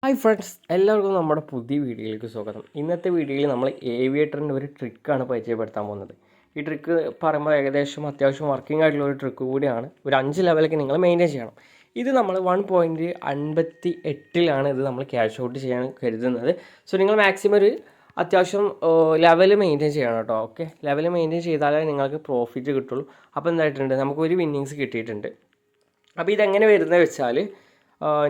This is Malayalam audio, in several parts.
ഹായ് ഫ്രണ്ട്സ്, എല്ലാവർക്കും നമ്മുടെ പുതിയ വീഡിയോയിലേക്ക് സ്വാഗതം. ഇന്നത്തെ വീഡിയോയിൽ നമ്മൾ ഏവിയേറ്ററിൻ്റെ ഒരു ട്രിക്കാണ് പരിചയപ്പെടുത്താൻ പോകുന്നത്. ഈ ട്രിക്ക് പറയുമ്പോൾ അത്യാവശ്യം വർക്കിംഗ് ആയിട്ടുള്ള ഒരു ട്രിക്ക് കൂടിയാണ്. ഒരു 5 ലെവലൊക്കെ നിങ്ങൾ മെയിൻറ്റെയിൻ ചെയ്യണം. ഇത് നമ്മൾ 1.58 ഇത് നമ്മൾ ക്യാഷ് ഔട്ട് ചെയ്യാൻ കരുതുന്നത്. സോ നിങ്ങൾ മാക്സിമം ഒരു അത്യാവശ്യം ലെവൽ മെയിൻറ്റെയിൻ ചെയ്യണം കേട്ടോ. ഓക്കെ, ലെവൽ മെയിൻറ്റെയിൻ ചെയ്താലേ നിങ്ങൾക്ക് പ്രോഫിറ്റ് കിട്ടുള്ളൂ. അപ്പോൾ എന്തായിട്ടുണ്ട്, നമുക്കൊരു വിന്നിങ്സ് കിട്ടിയിട്ടുണ്ട്. അപ്പോൾ ഇതെങ്ങനെ വരുന്നത് വെച്ചാൽ,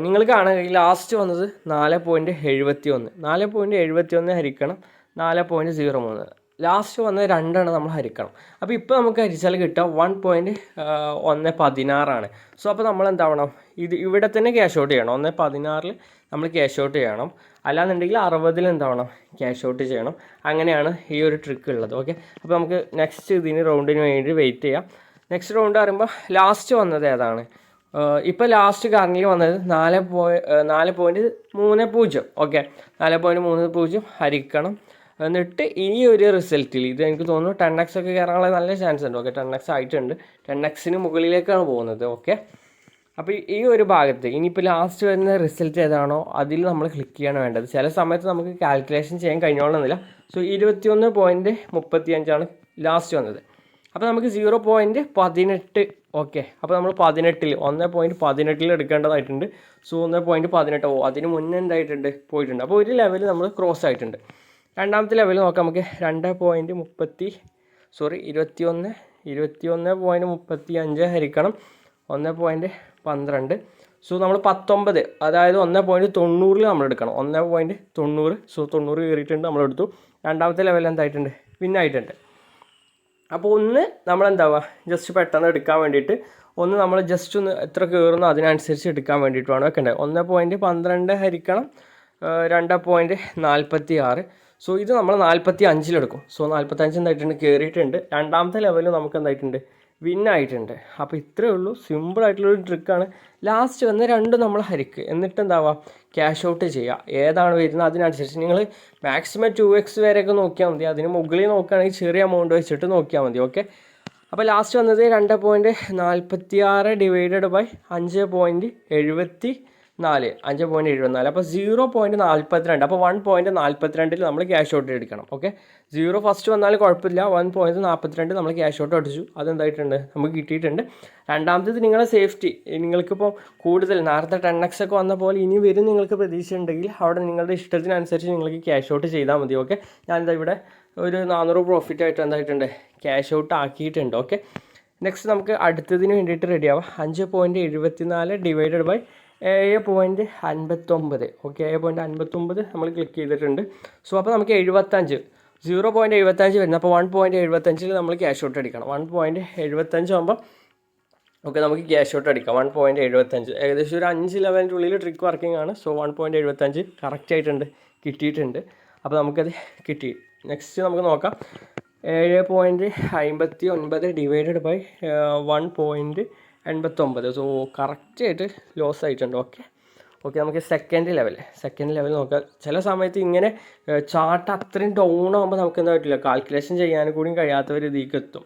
നിങ്ങൾ കാണുക ലാസ്റ്റ് വന്നത് 4.71 ഹരിക്കണം 4.03. ലാസ്റ്റ് വന്നത് 2 നമ്മൾ ഹരിക്കണം. അപ്പോൾ ഇപ്പോൾ നമുക്ക് ഹരിച്ചാൽ കിട്ടുക 1.116. സോ അപ്പോൾ നമ്മൾ എന്താവണം, ഇവിടെ തന്നെ ക്യാഷ് ഔട്ട് ചെയ്യണം. 1.16 നമ്മൾ ക്യാഷ് ഔട്ട് ചെയ്യണം. അല്ലാന്നുണ്ടെങ്കിൽ 60 എന്താവണം, ക്യാഷ് ഔട്ട് ചെയ്യണം. അങ്ങനെയാണ് ഈ ഒരു ട്രിക്ക് ഉള്ളത്. ഓക്കെ, അപ്പോൾ നമുക്ക് നെക്സ്റ്റ് ഇതിന് റൗണ്ടിന് വേണ്ടി വെയിറ്റ് ചെയ്യാം. നെക്സ്റ്റ് റൗണ്ട് പറയുമ്പോൾ ലാസ്റ്റ് വന്നത് ഏതാണ്? ഇപ്പോൾ ലാസ്റ്റ് കറങ്ങിൽ വന്നത് 4.30. ഓക്കെ, 4.30 ഹരിക്കണം. എന്നിട്ട് ഈ ഒരു റിസൾട്ടിൽ ഇത് എനിക്ക് തോന്നുന്നു 10x ഒക്കെ കയറാനുള്ള നല്ല ചാൻസ് ഉണ്ട്. ഓക്കെ, 10x ആയിട്ടുണ്ട്. 10xന് മുകളിലേക്കാണ് പോകുന്നത്. ഓക്കെ, അപ്പോൾ ഈ ഒരു ഭാഗത്ത് ഇനിയിപ്പോൾ ലാസ്റ്റ് വരുന്ന റിസൾട്ട് ഏതാണോ അതിൽ നമ്മൾ ക്ലിക്ക് ചെയ്യാണ് വേണ്ടത്. ചില സമയത്ത് നമുക്ക് കാൽക്കുലേഷൻ ചെയ്യാൻ കഴിഞ്ഞോളണമെന്നില്ല. സോ 21.35 ലാസ്റ്റ് വന്നത്. അപ്പോൾ നമുക്ക് 0.18. ഓക്കെ, അപ്പോൾ നമ്മൾ 1.18 എടുക്കേണ്ടതായിട്ടുണ്ട്. സോ 1.18 അതിന് മുന്നേ എന്തായിട്ടുണ്ട്, പോയിട്ടുണ്ട്. അപ്പോൾ ഒരു ലെവൽ നമ്മൾ ക്രോസ് ആയിട്ടുണ്ട്. രണ്ടാമത്തെ ലെവൽ നോക്കാം നമുക്ക്. 21.35 ഹരിക്കണം 1.12. സോ നമ്മൾ 19, അതായത് 1.90 നമ്മൾ എടുക്കണം. 1.90. സോ 90 കയറിയിട്ടുണ്ട്, നമ്മളെടുത്തു. രണ്ടാമത്തെ ലെവൽ എന്തായിട്ടുണ്ട്, വിന്നായിട്ടുണ്ട്. അപ്പോൾ ഒന്ന് നമ്മളെന്താവുക, ജസ്റ്റ് പെട്ടെന്ന് എടുക്കാൻ വേണ്ടിയിട്ട് നമ്മൾ ജസ്റ്റ് ഒന്ന് എത്ര കയറുന്നോ അതിനനുസരിച്ച് എടുക്കാൻ വേണ്ടിയിട്ട് വേണം വെക്കേണ്ടത്. 1.12 ഹരിക്കണം 2.46. സോ ഇത് നമ്മൾ 45 എടുക്കും. സോ 45 എന്തായിട്ടുണ്ട്, കയറിയിട്ടുണ്ട്. രണ്ടാമത്തെ ലെവലിൽ നമുക്ക് എന്തായിട്ടുണ്ട്, വിന്നായിട്ടുണ്ട്. അപ്പോൾ ഇത്രയേ ഉള്ളൂ, സിമ്പിളായിട്ടുള്ളൊരു ട്രിക്കാണ്. ലാസ്റ്റ് വന്ന് 2 നമ്മൾ ഹരിക്കുക, എന്നിട്ട് എന്താവുക, ക്യാഷ് ഔട്ട് ചെയ്യുക. ഏതാണ് വരുന്നത് അതിനനുസരിച്ച് നിങ്ങൾ മാക്സിമം 2x വരെയൊക്കെ നോക്കിയാൽ മതി. അതിന് മുകളിൽ നോക്കുകയാണെങ്കിൽ ചെറിയ എമൗണ്ട് വെച്ചിട്ട് നോക്കിയാൽ മതി. ഓക്കെ, അപ്പോൾ ലാസ്റ്റ് വന്നത് 2.46 ഡിവൈഡഡ് ബൈ 5.74. 5.74. അപ്പോൾ 0.42. അപ്പോൾ 1.42 നമ്മൾ ക്യാഷ് ഔട്ട് എടുക്കണം. ഓക്കെ, 0 ഫസ്റ്റ് വന്നാലും കുഴപ്പമില്ല. 1.42 നമ്മൾ ക്യാഷ് ഔട്ട് അടിച്ചു. അതെന്തായിട്ടുണ്ട്, നമുക്ക് കിട്ടിയിട്ടുണ്ട്. രണ്ടാമത്തേത് നിങ്ങളുടെ സേഫ്റ്റി. നിങ്ങൾക്കിപ്പോൾ കൂടുതൽ നേരത്തെ 10x ഒക്കെ വന്ന പോലെ ഇനി വരും നിങ്ങൾക്ക് പ്രതീക്ഷ ഉണ്ടെങ്കിൽ അവിടെ നിങ്ങളുടെ ഇഷ്ടത്തിനനുസരിച്ച് നിങ്ങൾക്ക് ക്യാഷ് ഔട്ട് ചെയ്താൽ മതി. ഓക്കെ, ഞാനിതാ ഇവിടെ ഒരു 400 പ്രോഫിറ്റ് ആയിട്ട് എന്തായിട്ടുണ്ട്, ക്യാഷ് ഔട്ട് ആക്കിയിട്ടുണ്ട്. ഓക്കെ, നെക്സ്റ്റ് നമുക്ക് അടുത്തതിന് വേണ്ടിയിട്ട് റെഡി ആവാം. 5.74 ഡിവൈഡഡ് ബൈ 7.59. ഓക്കെ, 7.59 നമ്മൾ ക്ലിക്ക് ചെയ്തിട്ടുണ്ട്. സോ അപ്പോൾ നമുക്ക് 75, 0.75 വരുന്നത്. അപ്പോൾ 1.75 നമ്മൾ ക്യാഷ് ഔട്ട് അടിക്കണം. 1.75 ആകുമ്പോൾ ഓക്കെ നമുക്ക് ക്യാഷ് ഔട്ട് അടിക്കാം. 1.75 ഏകദേശം ഒരു 5 ലെവലിൻ്റെ ഉള്ളിൽ ട്രിക്ക് വർക്കിംഗ് ആണ്. സോ 1.75 കറക്റ്റ് ആയിട്ടുണ്ട്, കിട്ടിയിട്ടുണ്ട്. അപ്പോൾ നമുക്കത് കിട്ടി. നെക്സ്റ്റ് നമുക്ക് നോക്കാം. 7.59 ഡിവൈഡഡ് ബൈ 1.89. സോ കറക്റ്റായിട്ട് ലോസ് ആയിട്ടുണ്ട്. ഓക്കെ, നമുക്ക് സെക്കൻഡ് ലെവൽ നോക്കാം. ചില സമയത്ത് ഇങ്ങനെ ചാർട്ട് അത്രയും ഡൗൺ ആകുമ്പോൾ നമുക്ക് എന്താ പറ്റില്ല, കാൽക്കുലേഷൻ ചെയ്യാനും കൂടി കഴിയാത്തവർ ഇതിലേക്ക് എത്തും.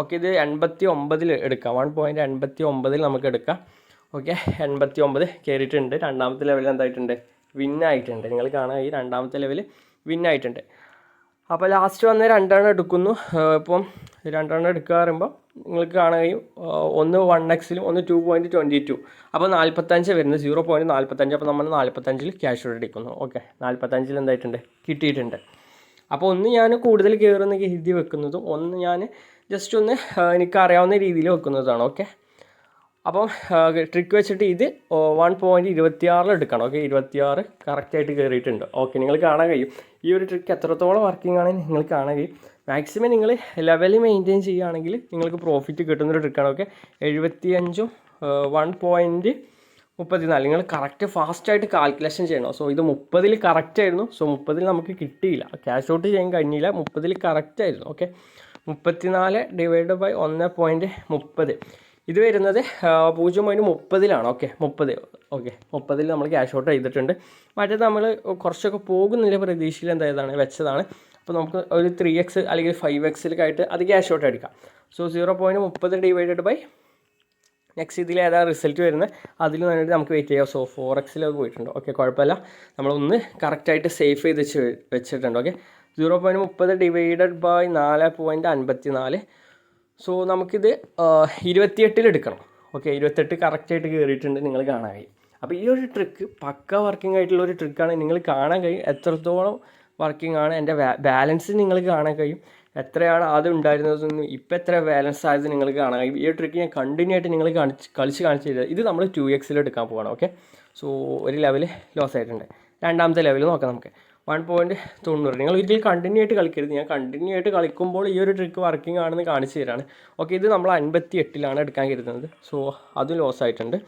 ഓക്കെ, ഇത് 89 എടുക്കാം. 1.89 നമുക്ക് എടുക്കാം. ഓക്കെ, 89 കയറിയിട്ടുണ്ട്. രണ്ടാമത്തെ ലെവൽ എന്തായിട്ടുണ്ട്, വിന്നായിട്ടുണ്ട്. നിങ്ങൾ കാണാം, ഈ രണ്ടാമത്തെ ലെവൽ വിന്നായിട്ടുണ്ട്. അപ്പോൾ ലാസ്റ്റ് വന്ന് 2 എടുക്കുന്നു. ഇപ്പം 2 എടുക്കുക പറയുമ്പോൾ നിങ്ങൾക്ക് കാണുകയും ഒന്ന് 1xലും ഒന്ന് 2.22. അപ്പോൾ 45 വരുന്നത്, 0.45. അപ്പോൾ നമ്മൾ 45 ക്യാഷ് ഔട്ട് എടുക്കുന്നു. ഓക്കെ, 45 എന്തായിട്ടുണ്ട്, കിട്ടിയിട്ടുണ്ട്. അപ്പോൾ ഒന്ന് ഞാൻ കൂടുതൽ കയറുന്ന കരുതി വെക്കുന്നതും ഒന്ന് ഞാൻ ജസ്റ്റ് ഒന്ന് എനിക്കറിയാവുന്ന രീതിയിൽ വെക്കുന്നതാണ്. ഓക്കെ, അപ്പം ട്രിക്ക് വെച്ചിട്ട് ഇത് 1.26 എടുക്കണം. ഓക്കെ, 26 കറക്റ്റായിട്ട് കയറിയിട്ടുണ്ട്. ഓക്കെ, നിങ്ങൾ കാണാൻ കഴിയും ഈ ഒരു ട്രിക്ക് എത്രത്തോളം വർക്കിംഗ് ആണെന്ന് നിങ്ങൾ കാണാൻ കഴിയും. മാക്സിമം നിങ്ങൾ ലെവൽ മെയിൻറ്റെയിൻ ചെയ്യുകയാണെങ്കിൽ നിങ്ങൾക്ക് പ്രോഫിറ്റ് കിട്ടുന്നൊരു ട്രിക്കാണ്. ഓക്കെ, 75 1.34 നിങ്ങൾ കറക്റ്റ് ഫാസ്റ്റായിട്ട് കാൽക്കുലേഷൻ ചെയ്യണം. സോ ഇത് 30 കറക്റ്റായിരുന്നു. സോ 30 നമുക്ക് കിട്ടിയില്ല, ക്യാഷ് ഔട്ട് ചെയ്യാൻ കഴിഞ്ഞില്ല. 30 കറക്റ്റായിരുന്നു. ഓക്കെ, 34 ഡിവൈഡ് ബൈ 1.30 ഇത് വരുന്നത് 0.30 ഓക്കെ, 30. ഓക്കെ, 30 നമ്മൾ ക്യാഷ് ഔട്ട് ചെയ്തിട്ടുണ്ട്. മറ്റേത് നമ്മൾ കുറച്ചൊക്കെ പോകുന്നില്ല പ്രതീക്ഷയിൽ എന്തായതാണ് വെച്ചതാണ്. അപ്പോൾ നമുക്ക് ഒരു 3x അല്ലെങ്കിൽ 5xലൊക്കെ ആയിട്ട് അത് ക്യാഷ് ഔട്ട് അടിക്കാം. സോ 0.30 ഡിവൈഡഡ് ബൈ നെക്സ്റ്റ് ഇതിൽ ഏതാ റിസൾട്ട് വരുന്നത് അതിൽ വേണ്ടിയിട്ട് നമുക്ക് വെയിറ്റ് ചെയ്യാം. സോ 4x പോയിട്ടുണ്ട്. ഓക്കെ, കുഴപ്പമില്ല, നമ്മളൊന്ന് കറക്റ്റായിട്ട് സേഫ് ചെയ്ത് വെച്ചിട്ടുണ്ട്. Okay, 0.30 divided by 4.54. സോ നമുക്കിത് 28 എടുക്കണം. ഓക്കെ, 28 കറക്റ്റായിട്ട് കയറിയിട്ടുണ്ട്, നിങ്ങൾ കാണാൻ കഴിയും. അപ്പോൾ ഈ ഒരു ട്രിക്ക് പക്ക വർക്കിംഗ് ആയിട്ടുള്ള ഒരു ട്രിക്കാണ്. നിങ്ങൾ കാണാൻ കഴിയും എത്രത്തോളം വർക്കിംഗ് ആണ്. എൻ്റെ ബാലൻസ് നിങ്ങൾക്ക് കാണാൻ കഴിയും, എത്രയാണ് ആദ്യം ഉണ്ടായിരുന്നതെന്ന് ഇപ്പോൾ എത്ര ബാലൻസ് ആയത് നിങ്ങൾക്ക് കാണാൻ കഴിയും. ഈ ഒരു ട്രിക്ക് ഞാൻ കണ്ടിന്യൂ ആയിട്ട് നിങ്ങൾ കളിച്ച് കാണിച്ചു തരിക. ഇത് നമ്മൾ 2x എടുക്കാൻ പോകണം. ഓക്കെ, സോ ഒരു ലെവൽ ലോസ് ആയിട്ടുണ്ട്. രണ്ടാമത്തെ ലെവൽ നോക്കാം നമുക്ക്. 1.90. നിങ്ങൾ ഇതിൽ കണ്ടിന്യൂ ആയിട്ട് കളിക്കരുത്. ഞാൻ കണ്ടിന്യൂ ആയിട്ട് കളിക്കുമ്പോൾ ഈ ഒരു ട്രിക്ക് വർക്കിംഗ് ആണെന്ന് കാണിച്ചു തരാണ്. ഓക്കെ, ഇത് നമ്മൾ 58 എടുക്കാൻ കരുതുന്നത്. സോ അതും ലോസ് ആയിട്ടുണ്ട്.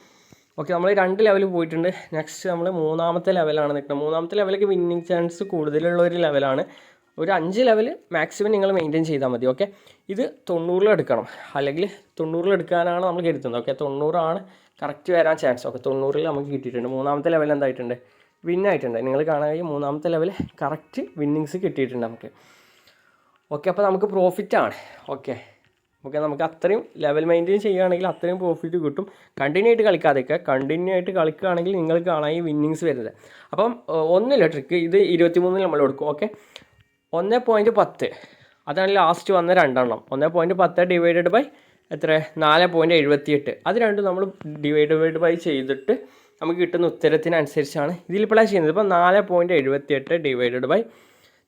ഓക്കെ, നമ്മൾ 2 ലെവൽ പോയിട്ടുണ്ട്. നെക്സ്റ്റ് നമ്മൾ 3ാമത്തെ ലെവലാണ് നിൽക്കുന്നത്. 3ാമത്തെ ലെവലിലേക്ക് വിന്നിങ് ചാൻസ് കൂടുതലുള്ള ഒരു ലെവലാണ്. ഒരു 5 ലെവൽ മാക്സിമം നിങ്ങൾ മെയിൻറ്റെയിൻ ചെയ്താൽ മതി. ഓക്കെ, ഇത് 90 എടുക്കണം, അല്ലെങ്കിൽ 90 എടുക്കാനാണ് നമ്മൾ കരുതുന്നത്. ഓക്കെ, 90 കറക്റ്റ് വരാൻ ചാൻസ്. ഓക്കെ, 90 നമുക്ക് കിട്ടിയിട്ടുണ്ട്. 3ാമത്തെ ലെവൽ എന്തായിട്ടുണ്ട്, വിന്നായിട്ടുണ്ട്. നിങ്ങൾ കാണാൻ കഴിയും 3ാമത്തെ ലെവൽ കറക്റ്റ് വിന്നിങ്സ് കിട്ടിയിട്ടുണ്ട് നമുക്ക്. ഓക്കെ, അപ്പോൾ നമുക്ക് പ്രോഫിറ്റാണ്. ഓക്കെ, നമുക്ക് അത്രയും ലെവൽ മെയിൻറ്റെയിൻ ചെയ്യുകയാണെങ്കിൽ അത്രയും പ്രോഫിറ്റ് കിട്ടും. കണ്ടിന്യൂ ആയിട്ട് കളിക്കാതെയൊക്കെ കണ്ടിന്യൂ ആയിട്ട് കളിക്കുകയാണെങ്കിൽ നിങ്ങൾക്ക് കാണാൻ ഈ വിന്നിങ്സ് വരുന്നത്. അപ്പം ഒന്നുമില്ല ട്രിക്ക്, ഇത് 23 നമ്മൾ കൊടുക്കും. ഓക്കെ, 1.10 അതാണ് ലാസ്റ്റ് വന്ന 2 1.10 ഡിവൈഡഡ് ബൈ എത്ര 4.78. അത് രണ്ടും നമ്മൾ ഡിവൈഡ് ബൈ ചെയ്തിട്ട് നമുക്ക് കിട്ടുന്ന ഉത്തരത്തിനനുസരിച്ചാണ് ഇതിലിപ്പോഴാണ് ചെയ്യുന്നത്. ഇപ്പോൾ 4.78 ഡിവൈഡഡ് ബൈ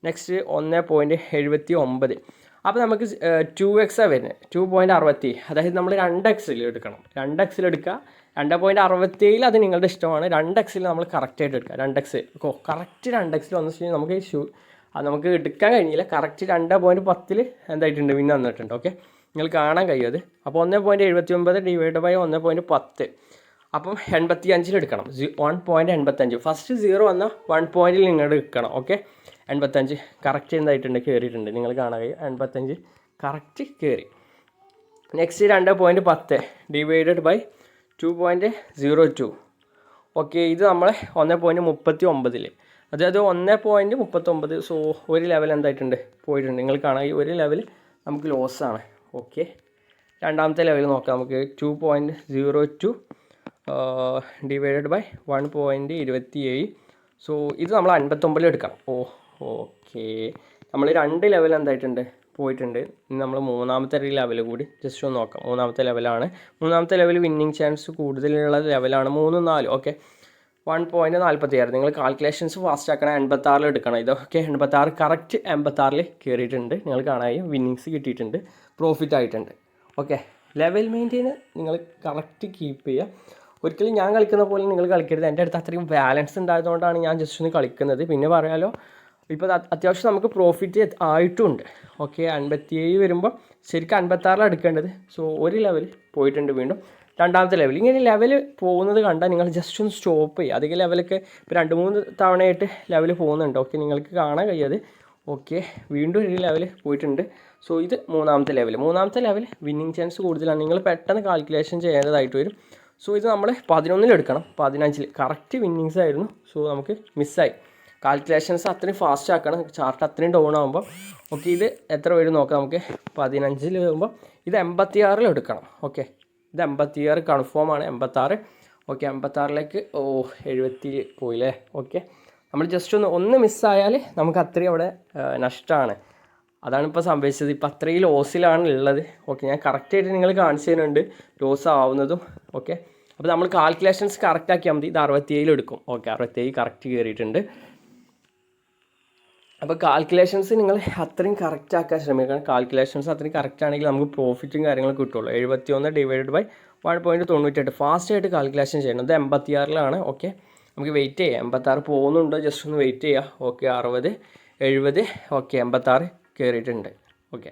നെക്സ്റ്റ് 1.79. അപ്പോൾ നമുക്ക് 2x വരുന്നത് 2.60. അതായത് നമ്മൾ 2x എടുക്കണം. 2x എടുക്കുക. 2.67 അത് നിങ്ങളുടെ ഇഷ്ടമാണ്. 2x നമ്മൾ കറക്റ്റായിട്ട് എടുക്കുക. 2x കറക്റ്റ് 2x വന്നു കഴിഞ്ഞാൽ നമുക്ക് അത് നമുക്ക് എടുക്കാൻ കഴിഞ്ഞില്ല. കറക്റ്റ് 2.10 എന്തായിട്ടുണ്ട്, വിന്ന് വന്നിട്ടുണ്ട്. ഓക്കെ, നിങ്ങൾ കാണാൻ കഴിയും അത്. അപ്പോൾ 1.79 ഡിവൈഡ് ബൈ 1.10 അപ്പം 85 എടുക്കണം. 1.85 ഫസ്റ്റ് 0 വന്ന 1 പോയിൻറ്റിൽ നിങ്ങൾ എടുക്കണം. ഓക്കെ, 85 കറക്റ്റ് എന്തായിട്ടുണ്ട്, കയറിയിട്ടുണ്ട്. നിങ്ങൾ കാണാൻ കഴിയും 85 കറക്റ്റ് കയറി. Next 2.10 divided by 2.02. ഓക്കെ, ഇത് നമ്മൾ 1.39 അതായത് 1.39. സോ ഒരു ലെവൽ എന്തായിട്ടുണ്ട്, പോയിട്ടുണ്ട്. നിങ്ങൾ കാണാൻ ഒരു ലെവൽ നമുക്ക് ലോസാണ്. ഓക്കെ, രണ്ടാമത്തെ ലെവൽ നോക്കാം നമുക്ക്. 2.02 ഡിവൈഡഡ് ബൈ 1.27. സോ ഇത് നമ്മൾ 59 എടുക്കണം. ഓക്കെ, നമ്മൾ 2 ലെവൽ എന്തായിട്ടുണ്ട്, പോയിട്ടുണ്ട്. ഇനി നമ്മൾ 3ാമത്തെ ലെവൽ കൂടി ജസ്റ്റ് ഒന്ന് നോക്കാം. 3ാമത്തെ ലെവലാണ്. 3ാമത്തെ ലെവൽ വിന്നിങ് ചാൻസ് കൂടുതലുള്ള ലെവലാണ് 3, 4. ഓക്കെ, 1.46. നിങ്ങൾ കാൽക്കുലേഷൻസ് ഫാസ്റ്റ് ആക്കണം. 86 എടുക്കണം. ഇതൊക്കെ 86 കറക്റ്റ് 86 കയറിയിട്ടുണ്ട്. നിങ്ങൾ കാണാൻ വിന്നിങ്സ് കിട്ടിയിട്ടുണ്ട്, പ്രോഫിറ്റ് ആയിട്ടുണ്ട്. ഓക്കെ, ലെവൽ മെയിൻറ്റെയിൻ നിങ്ങൾ കറക്റ്റ് കീപ്പ് ചെയ്യുക. ഒരിക്കലും ഞാൻ കളിക്കുന്ന പോലെ നിങ്ങൾ കളിക്കരുത്. എൻ്റെ അടുത്ത് അത്രയും ബാലൻസ് ഉണ്ടായതുകൊണ്ടാണ് ഞാൻ ജസ്റ്റ് ഒന്ന് കളിക്കുന്നത്. പിന്നെ പറയാലോ, ഇപ്പോൾ അത്യാവശ്യം നമുക്ക് പ്രോഫിറ്റ് ആയിട്ടുണ്ട്. ഓക്കെ, 57 വരുമ്പോൾ ശരിക്കും 56 എടുക്കേണ്ടത്. സോ ഒരു ലെവൽ പോയിട്ടുണ്ട് വീണ്ടും. രണ്ടാമത്തെ ലെവൽ ഇങ്ങനെ ലെവൽ പോകുന്നത് കണ്ടാൽ നിങ്ങൾ ജസ്റ്റ് ഒന്ന് സ്റ്റോപ്പ് ചെയ്യുക. അധികം ലെവലൊക്കെ ഇപ്പോൾ 2-3 തവണയായിട്ട് ലെവൽ പോകുന്നുണ്ട്. ഓക്കെ, നിങ്ങൾക്ക് കാണാൻ കഴിയത്. ഓക്കെ, വീണ്ടും ഒരു ലെവൽ പോയിട്ടുണ്ട്. സോ ഇത് 3ാമത്തെ ലെവൽ. 3ാമത്തെ ലെവൽ വിന്നിങ് ചാൻസ് കൂടുതലാണ്. നിങ്ങൾ പെട്ടെന്ന് കാൽക്കുലേഷൻ ചെയ്യേണ്ടതായിട്ട് വരും. സോ ഇത് നമ്മൾ 11 എടുക്കണം. 15 കറക്റ്റ് വിന്നിങ്സ് ആയിരുന്നു. സോ നമുക്ക് മിസ്സായി. കാൽക്കുലേഷൻസ് അത്രയും ഫാസ്റ്റ് ആക്കണം. ചാർട്ട് അത്രയും ഡൗൺ ആകുമ്പോൾ. ഓക്കെ, ഇത് എത്ര വരും നോക്കാം നമുക്ക്. 15 വരുമ്പോൾ ഇത് 86 എടുക്കണം. ഓക്കെ, ഇത് 86 കൺഫേം ആണ്. 86. ഓക്കെ, 86ലേക്ക് 70 പോയില്ലേ. ഓക്കെ, നമ്മൾ ജസ്റ്റ് ഒന്ന് മിസ്സായാൽ നമുക്ക് അത്രയും അവിടെ നഷ്ടമാണ്. അതാണ് ഇപ്പോൾ സംഭവിച്ചത്. ഇപ്പോൾ അത്രയും ലോസിലാണ് ഉള്ളത്. ഓക്കെ, ഞാൻ കറക്റ്റായിട്ട് നിങ്ങൾ കാണിച്ചു തരുന്നുണ്ട് ലോസ് ആവുന്നതും. ഓക്കെ, അപ്പോൾ നമ്മൾ കാൽക്കുലേഷൻസ് കറക്റ്റ് ആക്കിയാൽ മതി. ഇത് 67 എടുക്കും. ഓക്കെ, 67 കറക്റ്റ് കയറിയിട്ടുണ്ട്. അപ്പോൾ കാൽക്കുലേഷൻസ് നിങ്ങൾ അത്രയും കറക്റ്റ് ആക്കാൻ ശ്രമിക്കണം. കാൽക്കുലേഷൻസ് അത്രയും കറക്റ്റ് ആണെങ്കിൽ നമുക്ക് പ്രോഫിറ്റും കാര്യങ്ങളും കിട്ടുള്ളൂ. 71 ഡിവൈഡഡ് ബൈ 1.98 ഫാസ്റ്റായിട്ട് കാൽക്കുലേഷൻ ചെയ്യണം. ഇത് 86 ഓക്കെ, നമുക്ക് വെയിറ്റ് ചെയ്യാം. 86 പോകുന്നുണ്ടോ ജസ്റ്റ് ഒന്ന് വെയിറ്റ് ചെയ്യുക. ഓക്കെ, 60, 70. ഓക്കെ, 86 കയറിയിട്ടുണ്ട്. ഓക്കെ,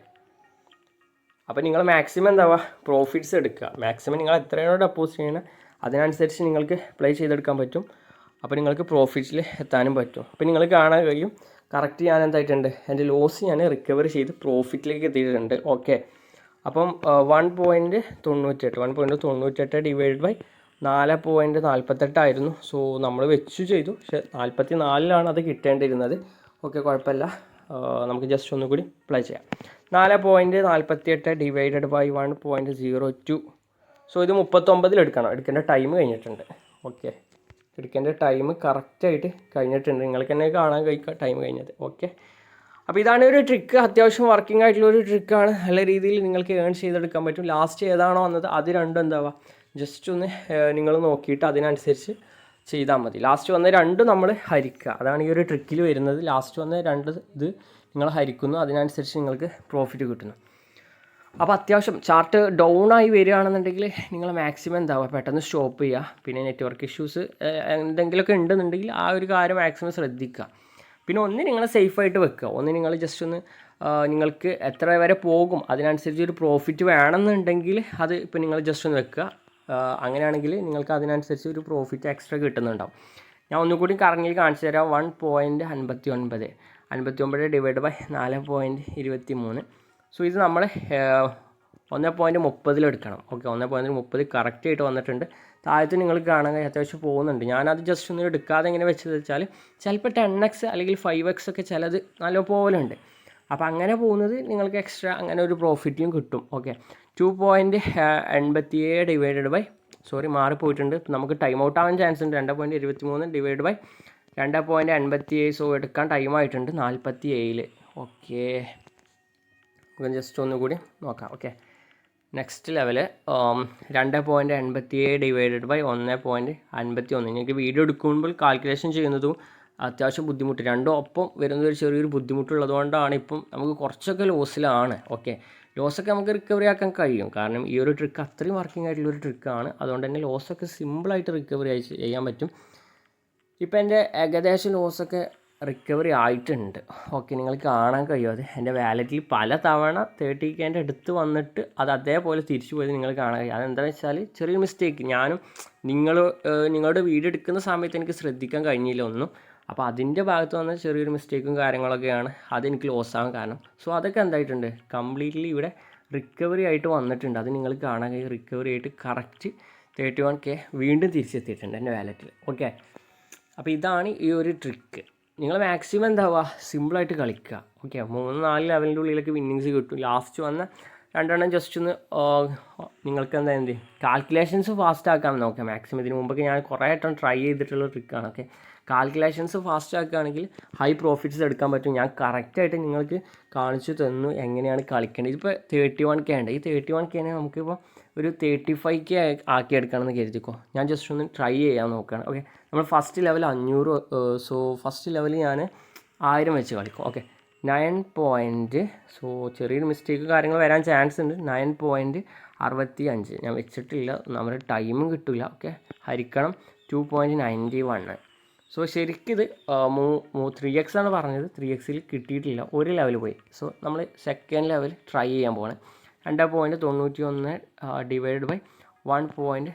അപ്പോൾ നിങ്ങൾ മാക്സിമം എന്താവുക, പ്രോഫിറ്റ്സ് എടുക്കുക. മാക്സിമം നിങ്ങൾ എത്രയാണോ ഡെപ്പോസിറ്റ് ചെയ്യണം അതിനനുസരിച്ച് നിങ്ങൾക്ക് പ്ലേ ചെയ്തെടുക്കാൻ പറ്റും. അപ്പോൾ നിങ്ങൾക്ക് പ്രോഫിറ്റ്സിൽ എത്താനും പറ്റും. അപ്പോൾ നിങ്ങൾ കാണാൻ കഴിയും കറക്റ്റ് ഞാൻ എന്തായിട്ടുണ്ട്, എൻ്റെ ലോസ് ഞാൻ റിക്കവർ ചെയ്ത് പ്രോഫിറ്റിലേക്ക് എത്തിയിട്ടുണ്ട്. ഓക്കെ, അപ്പം 1.98 ഡിവൈഡ് ബൈ 4.48 ആയിരുന്നു. സോ നമ്മൾ വെച്ച് ചെയ്തു. പക്ഷേ 44 അത് കിട്ടേണ്ടിയിരുന്നത്. ഓക്കെ, കുഴപ്പമില്ല. നമുക്ക് ജസ്റ്റ് ഒന്നുകൂടി പ്ലേ ചെയ്യാം. 4.48 ഡിവൈഡഡ് ബൈ 1.02. സോ ഇത് 39 എടുക്കണം, എടുക്കേണ്ട ടൈം കഴിഞ്ഞിട്ടുണ്ട്. ഓക്കെ, എടുക്കേണ്ട ടൈം കറക്റ്റായിട്ട് കഴിഞ്ഞിട്ടുണ്ട്. നിങ്ങൾക്ക് തന്നെ കാണാൻ ടൈം കഴിഞ്ഞത്. ഓക്കെ, അപ്പോൾ ഇതാണ് ഒരു ട്രിക്ക്. അത്യാവശ്യം വർക്കിംഗ് ആയിട്ടുള്ള ഒരു ട്രിക്കാണ്. നല്ല രീതിയിൽ നിങ്ങൾക്ക് ഏൺ ചെയ്തെടുക്കാൻ പറ്റും. ലാസ്റ്റ് ഏതാണോ വന്നത് അത് രണ്ടും എന്താവുക, ജസ്റ്റ് ഒന്ന് നിങ്ങൾ നോക്കിയിട്ട് അതിനനുസരിച്ച് ചെയ്താൽ മതി. ലാസ്റ്റ് വന്ന രണ്ടും നമ്മൾ ഹരിക്കുക, അതാണ് ഈ ഒരു ട്രിക്കിൽ വരുന്നത്. ലാസ്റ്റ് വന്ന രണ്ട് ഇത് നിങ്ങൾ ഹരിക്കുന്നു, അതിനനുസരിച്ച് നിങ്ങൾക്ക് പ്രോഫിറ്റ് കിട്ടുന്നു. അപ്പോൾ അത്യാവശ്യം ചാർട്ട് ഡൗൺ ആയി വരികയാണെന്നുണ്ടെങ്കിൽ നിങ്ങൾ മാക്സിമം എന്താവുക, പെട്ടെന്ന് സ്റ്റോപ്പ് ചെയ്യുക. പിന്നെ നെറ്റ്വർക്ക് ഇഷ്യൂസ് എന്തെങ്കിലുമൊക്കെ ഉണ്ടെന്നുണ്ടെങ്കിൽ ആ ഒരു കാര്യം മാക്സിമം ശ്രദ്ധിക്കുക. പിന്നെ ഒന്ന് നിങ്ങൾ സേഫായിട്ട് വെക്കുക, ഒന്ന് നിങ്ങൾ ജസ്റ്റ് ഒന്ന് നിങ്ങൾക്ക് എത്ര വരെ പോകും അതിനനുസരിച്ച് ഒരു പ്രോഫിറ്റ് വേണമെന്നുണ്ടെങ്കിൽ അത് ഇപ്പോൾ നിങ്ങൾ ജസ്റ്റ് ഒന്ന് വെക്കുക. അങ്ങനെയാണെങ്കിൽ നിങ്ങൾക്ക് അതിനനുസരിച്ച് ഒരു പ്രോഫിറ്റ് എക്സ്ട്രാ കിട്ടുന്നുണ്ടാവും. ഞാൻ ഒന്നുകൂടി കറങ്ങി കാണിച്ചു തരാം. 1.59 ഡിവൈഡ് ബൈ 4.23. സോ ഇത് നമ്മൾ 1.30 എടുക്കണം. ഓക്കെ, 1.30 കറക്റ്റായിട്ട് വന്നിട്ടുണ്ട്. താഴത്ത് നിങ്ങൾ കാണാൻ അത്യാവശ്യം പോകുന്നുണ്ട്. ഞാനത് ജസ്റ്റ് ഒന്നും എടുക്കാതെ എങ്ങനെ വെച്ചത് വെച്ചാൽ ചിലപ്പോൾ 10x അല്ലെങ്കിൽ 5x ഒക്കെ ചിലത് നല്ല പോലുണ്ട്. അപ്പോൾ അങ്ങനെ പോകുന്നത് നിങ്ങൾക്ക് എക്സ്ട്രാ അങ്ങനെ ഒരു പ്രോഫിറ്റും കിട്ടും. ഓക്കെ, 2.87 ഡിവൈഡഡ് ബൈ മാറിപ്പോയിട്ടുണ്ട്. നമുക്ക് ടൈം ഔട്ട് ആവാൻ ചാൻസ് ഉണ്ട്. 2.23 ഡിവൈഡ് ബൈ 2.87. സോ എടുക്കാൻ ടൈമായിട്ടുണ്ട് 47. ഓക്കെ, ജസ്റ്റ് ഒന്നുകൂടി നോക്കാം. Okay, next level 2.87 divided by 1.51. നിങ്ങൾക്ക് വീഡിയോ എടുക്കുമ്പോൾ കാൽക്കുലേഷൻ ചെയ്യുന്നതും അത്യാവശ്യം ബുദ്ധിമുട്ട്, രണ്ടും ഒപ്പം വരുന്ന ഒരു ചെറിയൊരു ബുദ്ധിമുട്ടുള്ളത് കൊണ്ടാണ് ഇപ്പം നമുക്ക് കുറച്ചൊക്കെ ലോസിലാണ്. ഓക്കെ, ലോസൊക്കെ നമുക്ക് റിക്കവറി ആക്കാൻ കഴിയും, കാരണം ഈ ഒരു ട്രിക്ക് അത്രയും വർക്കിംഗ് ആയിട്ടുള്ളൊരു ട്രിക്കാണ്. അതുകൊണ്ട് തന്നെ ലോസൊക്കെ സിമ്പിളായിട്ട് റിക്കവറി ചെയ്യാൻ പറ്റും. ഇപ്പം എൻ്റെ ഏകദേശം ലോസൊക്കെ റിക്കവറി ആയിട്ടുണ്ട്. ഓക്കെ, നിങ്ങൾ കാണാൻ കഴിയുമത് എൻ്റെ വാലറ്റിൽ പല തവണ 30Kൻ്റെ അടുത്ത് വന്നിട്ട് അത് അതേപോലെ തിരിച്ചു പോയത് നിങ്ങൾ കാണാൻ കഴിയും. അതെന്താണെന്ന് വെച്ചാൽ ചെറിയൊരു മിസ്റ്റേക്ക്, ഞാനും നിങ്ങളുടെ വീഡിയോ എടുക്കുന്ന സമയത്ത് എനിക്ക് ശ്രദ്ധിക്കാൻ കഴിഞ്ഞില്ല ഒന്നും. അപ്പോൾ അതിൻ്റെ ഭാഗത്ത് വന്ന ചെറിയൊരു മിസ്റ്റേക്കും കാര്യങ്ങളൊക്കെയാണ് അതെനിക്ക് ലോസ് ആകാൻ കാരണം. സോ അതൊക്കെ എന്തായിട്ടുണ്ട്, കംപ്ലീറ്റ്ലി ഇവിടെ റിക്കവറി ആയിട്ട് വന്നിട്ടുണ്ട്. അത് നിങ്ങൾ കാണാൻ കഴിയും. റിക്കവറി ആയിട്ട് കറക്റ്റ് 31K വീണ്ടും തിരിച്ചെത്തിയിട്ടുണ്ട് എൻ്റെ വാലറ്റിൽ. ഓക്കെ, അപ്പോൾ ഇതാണ് ഈ ഒരു ട്രിക്ക്. നിങ്ങൾ മാക്സിമം എന്താവുക, സിമ്പിളായിട്ട് കളിക്കുക. ഓക്കെ, 3-4 ലെവലിൻ്റെ ഉള്ളിലേക്ക് വിന്നിങ്സ് കിട്ടും. ലാസ്റ്റ് വന്ന രണ്ടെണ്ണം ജസ്റ്റ് ഒന്ന് നിങ്ങൾക്ക് എന്ത് കാൽക്കുലേഷൻസ് ഫാസ്റ്റ് ആക്കാൻ നോക്കാം മാക്സിമം. ഇതിന് മുമ്പൊക്കെ ഞാൻ കുറേ വട്ടം ട്രൈ ചെയ്തിട്ടുള്ള ട്രിക്കാണ്. ഓക്കെ, കാൽക്കുലേഷൻസ് ഫാസ്റ്റ് ആക്കുകയാണെങ്കിൽ ഹൈ പ്രോഫിറ്റ്സ് എടുക്കാൻ പറ്റും. ഞാൻ കറക്റ്റായിട്ട് നിങ്ങൾക്ക് കാണിച്ചു തന്നു എങ്ങനെയാണ് കളിക്കേണ്ടത്. ഇതിപ്പോൾ 31K ഉണ്ട്. ഈ 31K നമുക്കിപ്പോൾ ഒരു 35K ആക്കിയെടുക്കണമെന്ന് കരുതിക്കോ. ഞാൻ ജസ്റ്റ് ഒന്ന് ട്രൈ ചെയ്യാൻ നോക്കുകയാണ്. ഓക്കെ, നമ്മൾ first level 500. So first level ഞാൻ 1000 വെച്ച് കളിക്കും. ഓക്കെ, 9. സോ ചെറിയൊരു മിസ്റ്റേക്ക് കാര്യങ്ങൾ വരാൻ ചാൻസ് ഉണ്ട്. 9.65 ഞാൻ വെച്ചിട്ടില്ല, നമ്മുടെ ടൈമും കിട്ടില്ല. ഓക്കെ, ഹരിക്കണം 2.91. സോ ശരിക്കിത് 3x ആണ് പറഞ്ഞത്. 3xൽ കിട്ടിയിട്ടില്ല, ഒരു ലെവൽ പോയി. സോ നമ്മൾ സെക്കൻഡ് ലെവൽ ട്രൈ ചെയ്യാൻ പോകണം. 2.91 ഡിവൈഡ് ബൈ 1.30.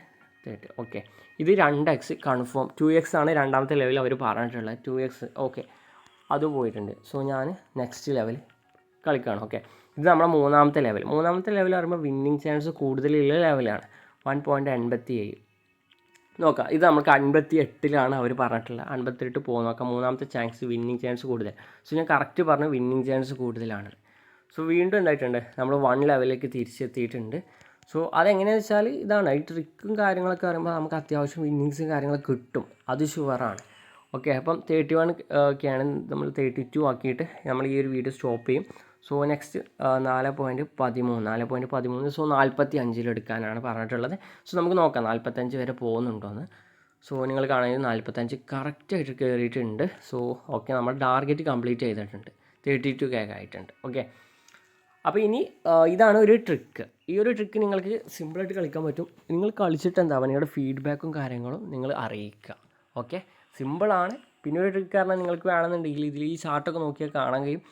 ഓക്കെ, ഇത് 2x കൺഫേം. 2x ആണ് രണ്ടാമത്തെ ലെവൽ അവർ പറഞ്ഞിട്ടുള്ളത്. 2x. ഓക്കെ, അത് പോയിട്ടുണ്ട്. സോ ഞാൻ നെക്സ്റ്റ് ലെവൽ കളിക്കുകയാണ്. ഓക്കെ, ഇത് നമ്മുടെ മൂന്നാമത്തെ ലെവൽ പറയുമ്പോൾ വിന്നിങ് ചാൻസ് കൂടുതലുള്ള ലെവലാണ്. 1.87 നോക്കാം. ഇത് നമുക്ക് 58 അവർ പറഞ്ഞിട്ടുള്ളത്. 58 പോകും നോക്കാം. മൂന്നാമത്തെ ചാൻസ് വിന്നിങ് ചാൻസ് കൂടുതൽ. സോ ഞാൻ കറക്റ്റ് പറഞ്ഞു വിന്നിങ് ചാൻസ് കൂടുതലാണ്. സോ വീണ്ടും എന്തായിട്ടുണ്ട്, നമ്മൾ 1 ലെവലിലേക്ക് തിരിച്ചെത്തിയിട്ടുണ്ട്. സോ അതെങ്ങനെയാണെന്ന് വെച്ചാൽ ഇതാണ്, ഈ ട്രിക്കും കാര്യങ്ങളൊക്കെ പറയുമ്പോൾ നമുക്ക് അത്യാവശ്യം വിന്നിങ്സും കാര്യങ്ങളൊക്കെ കിട്ടും, അത് ഷുവറാണ്. ഓക്കെ, അപ്പം 31K ആണ്, നമ്മൾ 32 ആക്കിയിട്ട് നമ്മൾ ഈ ഒരു വീഡിയോ സ്റ്റോപ്പ് ചെയ്യും. So next 4.13. സോ 45 എടുക്കാനാണ് പറഞ്ഞിട്ടുള്ളത്. സോ നമുക്ക് നോക്കാം 45 വരെ പോകുന്നുണ്ടോയെന്ന്. സോ നിങ്ങൾ കാണുന്നത് 45 കറക്റ്റായിട്ട് കയറിയിട്ടുണ്ട്. സോ ഓക്കെ, നമ്മൾ ടാർഗറ്റ് കംപ്ലീറ്റ് ചെയ്തിട്ടുണ്ട്. 32K ആയിട്ടുണ്ട്. ഓക്കെ, അപ്പോൾ ഇനി ഇതാണ് ഒരു ട്രിക്ക്. ഈ ഒരു ട്രിക്ക് നിങ്ങൾക്ക് സിമ്പിളായിട്ട് കളിക്കാൻ പറ്റും. നിങ്ങൾ കളിച്ചിട്ട് എന്താ നിങ്ങളുടെ ഫീഡ്ബാക്കും കാര്യങ്ങളും നിങ്ങൾ അറിയിക്കുക. ഓക്കെ, സിമ്പിളാണ്. പിന്നെ ഒരു ട്രിക്ക് കാരണം നിങ്ങൾക്ക് വേണമെന്നുണ്ടെങ്കിൽ ഇതിൽ ഈ ചാർട്ടൊക്കെ നോക്കിയാൽ കാണാൻ കഴിയും.